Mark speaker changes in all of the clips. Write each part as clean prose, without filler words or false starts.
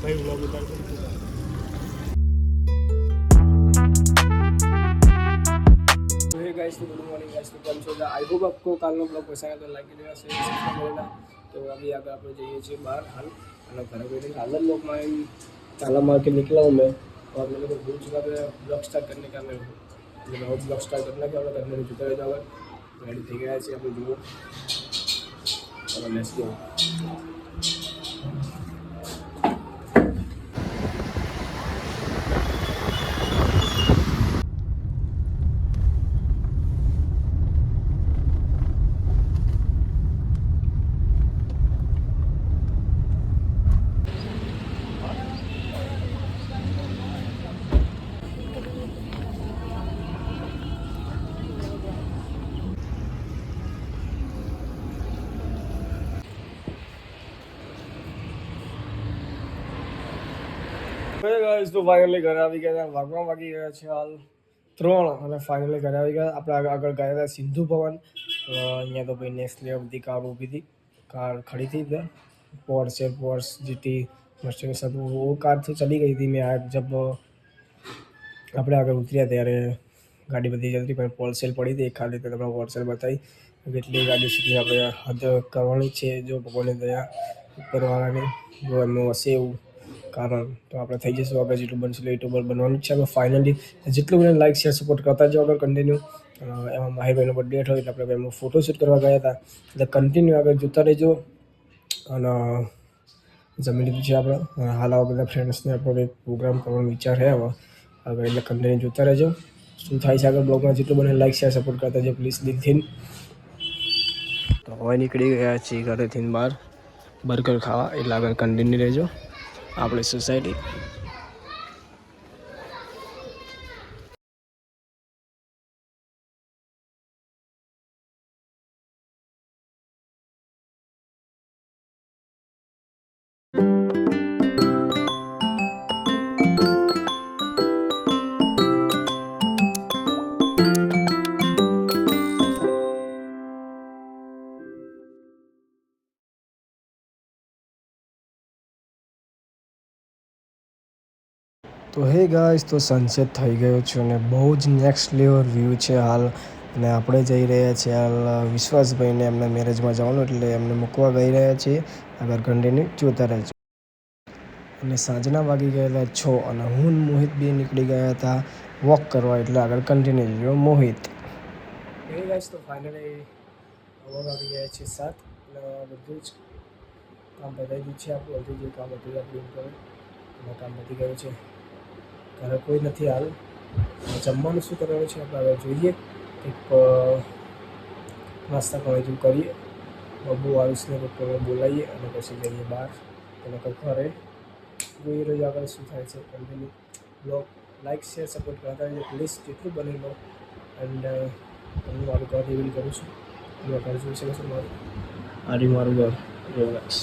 Speaker 1: भाई व्लॉग उतार दो। तो गाइस तो गुड मॉर्निंग गाइस, तो કેમ છો? आई होप आपको કાલનો બ્લોગ પસંદ આવ્યો તો લાઈક કરી દેજો, શેર સબસ્ક્રાઇબ કરી देना। तो अभी आगे આપણે જઈએ છીએ બહાર હાલ, અને ઘરે બેઠे हाल ब्लॉग में ताला मार के निकला हूँ मैं, और मैंने को भूल चुका था ब्लॉग स्टार्ट करने का। मैं ब्लॉग स्टार्ट करने का આપણે ઘરને જતા રહેતા હવે રેડી થઈ ગયા છે આપણે જુઓ। चलो लेट्स गो। गाइस तो फाइनली घर આવી ગયા હતા, વાગવા વાગી ગયા છે હાલ 3, અને ફાઇનલી ઘરે આવી ગયા। આપણે આગળ ગયા હતા સિંધુ ભવન, અહીંયા તો ભાઈ નેક્સ્ટ લેવલ બધી કાર ઊભી હતી, કાર खड़ी थी इधर। पोर्स जीटी मस्टैंग सब वो कार तो चली गई थी। मैं आज जब આપણે આગળ ઉતર્યા ત્યારે ગાડી બધી જતી, પણ પોલસેલ પડી હતી ખાલી, તો તમને પોલસેલ બતાવી કેટલી ગાડી સુધી આપણે હદ કરવાની છે। જો ભગવાનની દયા ઉપરવાળાની જો એમનું હશે એવું કારણ, તો આપણે થઈ જઈશું આગળ જેટલું બનશે યુટ્યુબર બનવાનું છે। આપણે ફાઇનલી જેટલું મને લાઈક શેર સપોર્ટ કરતા જાઓ આગળ કન્ટિન્યુ। એમાં માહિરભાઈનો બર્થડે હતો એટલે આપણે એમનો ફોટોશૂટ કરવા ગયા હતા, એટલે કન્ટિન્યુ આગળ જોતા રહેજો। અને જમી લીધું છે આપણે હાલ। આવા બધા ફ્રેન્ડ્સને આપણે એક પ્રોગ્રામ કરવાનો વિચાર છે હવે આગળ, એટલે કન્ટિન્યુ જોતા રહેજો શું થાય છે આગળ બ્લોગમાં। જેટલું બને લાઈક શેર સપોર્ટ કરતા જાઓ પ્લીઝ દિલથી। તો હવે નીકળી ગયા છીએ ઘરેથી બહાર બર્ગર ખાવા, એટલે આગળ કન્ટિન્યુ રહેજો આપણી સોસાયટી। તો હે ગાઈસ, તો સનસેટ થઈ ગયો છે અને બહુ જ નેક્સ્ટ લેવલ વ્યૂ છે હાલ। અને આપણે જઈ રહ્યા છીએ હાલ વિશ્વાસભાઈને એમના મેરેજમાં જવાનું, એટલે એમને મૂકવા ગઈ રહ્યા છીએ આગળ કન્ટિન્યુ જોતા રહેજો। અને સાંજના વાગી ગયેલા 6, અને હું મોહિત બી નીકળી ગયા હતા વોક કરવા, એટલે આગળ કન્ટિન્યુ જોયો મોહિત। હે ગાઈસ, તો ફાઇનલી હવે વાગી ગયા છે 7, એટલે બધું જ કામ પતાવી દીધું છે આપણું। હજુ જે કામ હતું આપણું એનું કામ પતી ગયું છે। ઘરે કોઈ નથી હાલ, જમવાનું શું કરવાનું છે આપણે હવે જોઈએ। એક નાસ્તા પાણી કરીએ, બબુ આવીશને બોલાવીએ અને પછી જઈએ બહાર, અને ઘરે જોઈએ રોજ આગળ શું થાય છે। Continue blog like share support કરતા રહીએ પ્લીઝ, જેટલું બને લો। એન્ડ હું મારું ઘર રિવીલ કરું છું, એમાં ઘર જોઈ શકો છો મારું, આ રહ્યું મારું ઘર જોવાશ।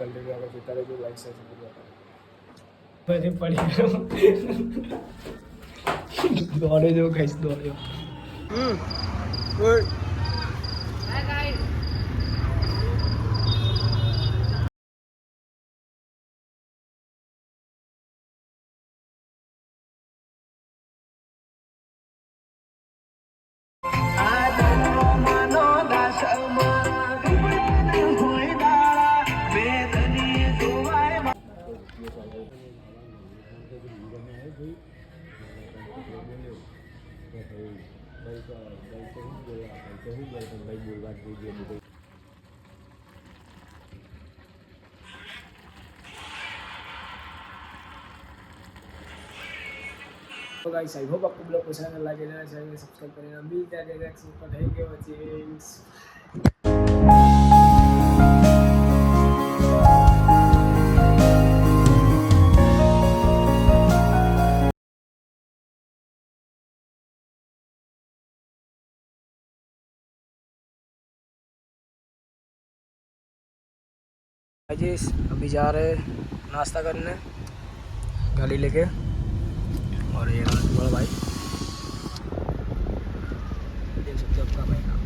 Speaker 1: કન્ટિન્યુ આગળ જોતા રહેજો, લાઈક શેર સપોર્ટ કરતા પછી પડી ગયો દોડે જો ખાઈશ દોડ્યો। ગુડ तो गाइस आई होप आपको ब्लॉग पसंद आया, लाइक करना, शेयर करना, सब्सक्राइब करना। मिलते हैं नेक्स्ट वीडियो में। Thank you watching. अजीज अभी जा रहे नाश्ता करने गाड़ी लेके, और ये बड़ा भाई देख सकते हो आपका भाई।